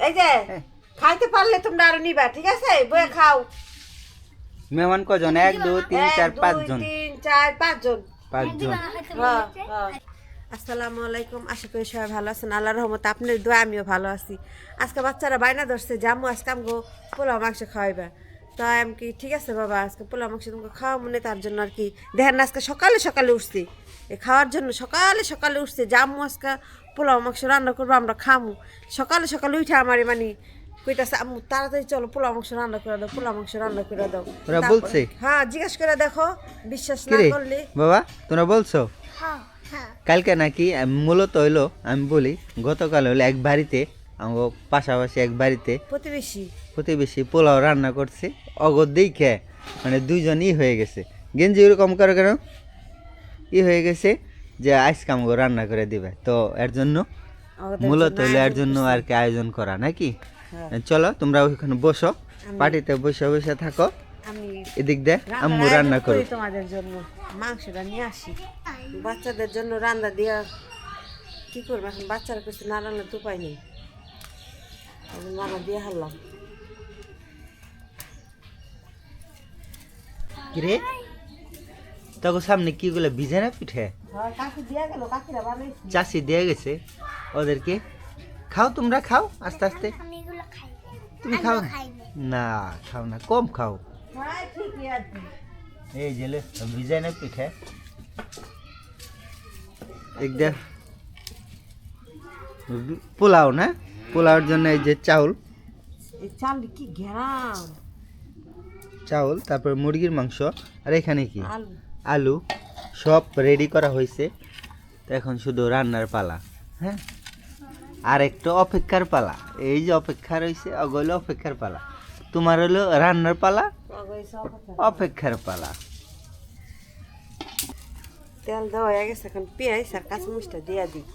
এই যে খাইতে পারলে তোমরা আরো নিবা, ঠিক আছে? বয়ে খাও। মেহমান কজন? 1 2 3 4 5 জন। 3 4 5 জন। 5 জন। আসসালামু আলাইকুম, আশা করি সবাই ভালো আছেন। আল্লাহর রহমতে আপনার দোয়া আমিও ভালো আছি। আজকে বাচ্চারা বায়না ধরছে জাম্মু আজকে আমগো পোলাও মাংস খাওয়াইবা। তো আমি কি ঠিক আছে বাবা, আজকে পোলাও মাংস তোমাকে খাওয়া মনে, তার জন্য আর কি দেখেন না আজকে সকালে সকালে উঠছি খাওয়ার জন্য। সকালে সকালে উঠছি জাম্মু আজকে পোলাও মাংস রান্না করবো, আমরা খামু। সকালে সকালে উঠে আমার মানে কইতাছে আম্মু তাড়াতাড়ি চলো পোলাও মাংস রান্না করে দাও, পোলাও মাংস রান্না করে দাও। ওরা বলছে? হ্যাঁ, জিজ্ঞাসা করে দেখো, বিশ্বাস না করলে। বাবা তোমরা বলছো? কালকে নাকি মূলত হইলো, আমি বলি গতকাল হইলো এক বাড়িতে, আমার পাশাপাশি এক বাড়িতে প্রতিবেশী পোলাও রান্না করছে। অগর দেখে মানে দুইজনই হয়ে গেছে। গেঞ্জি ওরকম করে কেন হয়ে গেছে যে আজকে আমাকে রান্না করে দিবে। তো এর জন্য মূলত হইলো এর জন্য আর কি আয়োজন করা নাকি। চলো তোমরা ওইখানে বসো, পার্টিতে বসে বসে থাকো, এদিক দিয়ে আম্মু রান্না করো। তোমাদের জন্য মাংসটা নিয়ে আসি, বাচ্চাদের জন্য রান্না দিয়া কি করবো এখন, বাচ্চারা কিছু না রান্না তো উপায় নেই, রান্না দিয়ে হারলাম। কিরে তখন সামনে কি গুলো ভিজে না পিঠে? চাষি দিয়ে গেছে ওদেরকে। খাও তোমরা, খাও আস্তে আস্তে। তুমি খাও না? খাও না, কম খাও। এই জেলে ভিজে না পিঠে একদম। পোলাও না, পোলাওর জন্য এই যে চাউল, কি ঘেরাম চাউল, তারপর মুরগির মাংস, আর এখানে কি আলু, সব রেডি করা হয়েছে। তো এখন শুধু রান্নার পালা। হ্যাঁ, আর একটু অপেক্ষার পালা। এই যে অপেক্ষা রয়েছে, অগল অপেক্ষার পালা। তোমার হলো রান্নার পালা, অপেক্ষার পালা। তেল দেওয়া হয়ে গেছে, এখন পেঁয়াজ আর কাঁচামরিচটা দিয়ে দিই।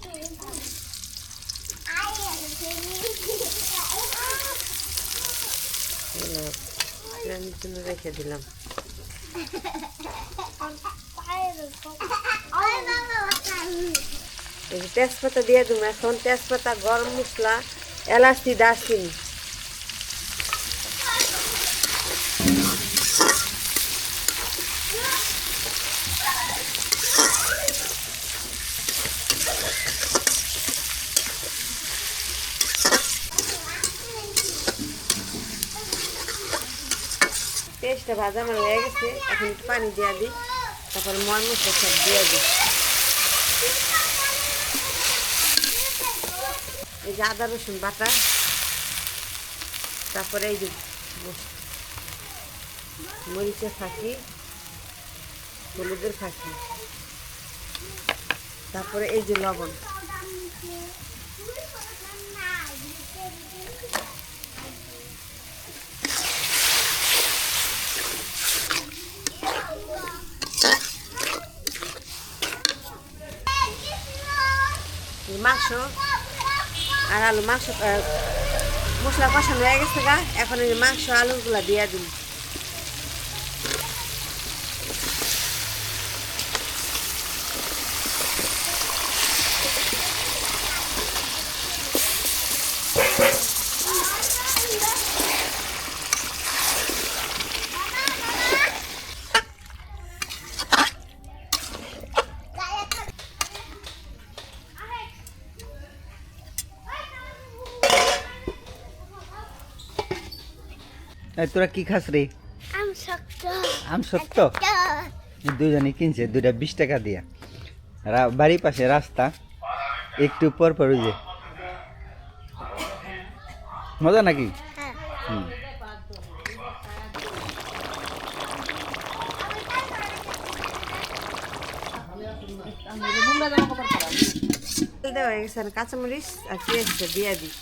রেখে দিলাম। তেজপাতা দিয়ে দেবো এখন, তেজপাতা, গরম মশলা, এলাচি, দারচিনি। পেস্টটা ভাজা আমার হয়ে গেছে, এখন একটু পানি দিয়ে দিই, তারপরে ময় মশলা সব দিয়ে দিই। এই যে আদা রসুন বাটা, তারপরে এই যে মরিচের ফাঁকি, হলুদের ফাঁকি, তারপরে এই যে লবণ। মাংস আর আলু, মাংস মশলা কষানো হয়ে গেছে গা, এখন এই মাংস আলুগুলা দিয়ে দিন। তোরা কি খাস রে? আম শক্ত। দুজনে কিনছে, 2টা 20 টাকা দিয়া। বাড়ির পাশে রাস্তা, একটু পর পর যে মজা নাকি। কাঁচামরিচ আর পেঁয়াজটা দিয়ে দিই।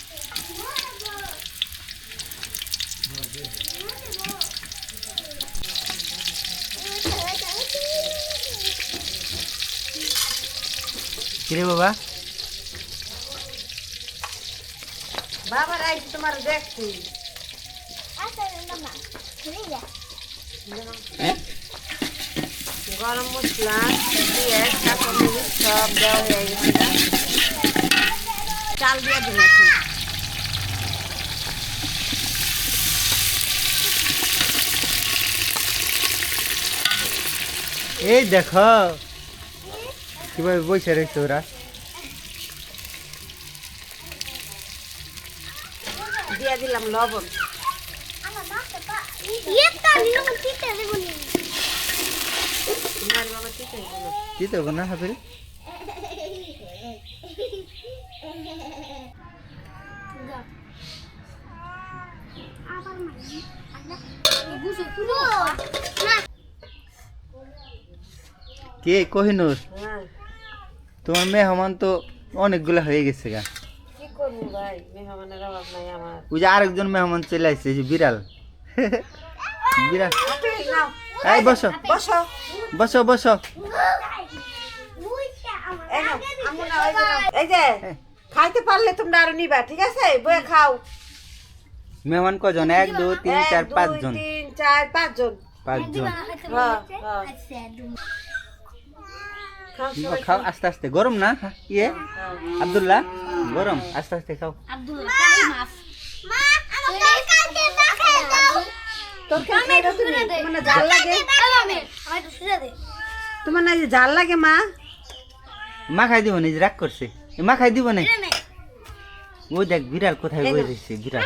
কিরে বাবা? বাবা রাইস তোমার দেখছি। গরম মশলা, পেঁয়াজ, কাঁচামরিচ সব দেওয়া হয়ে গেছে। চাল দিয়ে দিন এখন। এই দেখো কিভাবে বসে রয়েছে ওরা। দিয়া দিলাম লবণ। নারী বাবা ঠিক আছে না। কি তো না হাফিল কে কোহিনুর হ্যাঁ তোমার মেহমান তো অনেকগুলা হয়ে গেছে গা। কি করবো ভাই, মেহমানের অভাব নাই আমার। ওই যে আরেকজন মেহমান চলে আসছে, যে বিড়াল বিড়াল। নাও এই বসো বসো। বসো বসো। এই নাও, আম্মু নাও, এই যে নাও। এই যে খাইতে পারলে তোমরা আরো নিবা, ঠিক আছে? বয়ে খাও। মেহমান কজন? 1 2 3 4 5 জন। 2 3 4 5 জন। 5 জন। হ্যাঁ হ্যাঁ খাও সবাই খাও আস্তে আস্তে, গরম না ইয়ে আব্দুল্লাহ, গরম, আস্তে আস্তে খাও। তোর খাইবা তুমি? তোমার না জাল লাগে? তোমার না যে জাল লাগে মা? মা খাই দিব না, যে রাগ করছে। মা খাই দিব না। ওই দেখ বিড়াল কোথায় বয়ে রয়েছে, বিড়াল।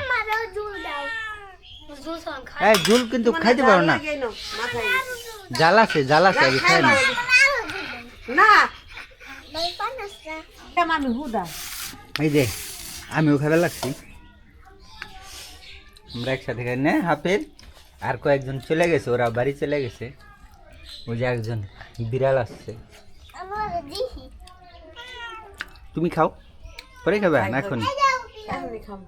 এই ঝুল কিন্তু খাইতে পারো না, লাগে নাও, মা খাই। জাল আছে আগে খাই না। না কেমন আমি হুদা। এই যে আমিও খাবে লাগছি, আমরা একসাথে খাই না। হাফেজ আর কয়েকজন চলে গেছে, ওরা বাড়ি চলে গেছে। ওই যে একজন বিড়াল আসছে। তুমি খাও, পরে খাবে না এখন? এখনই খাম।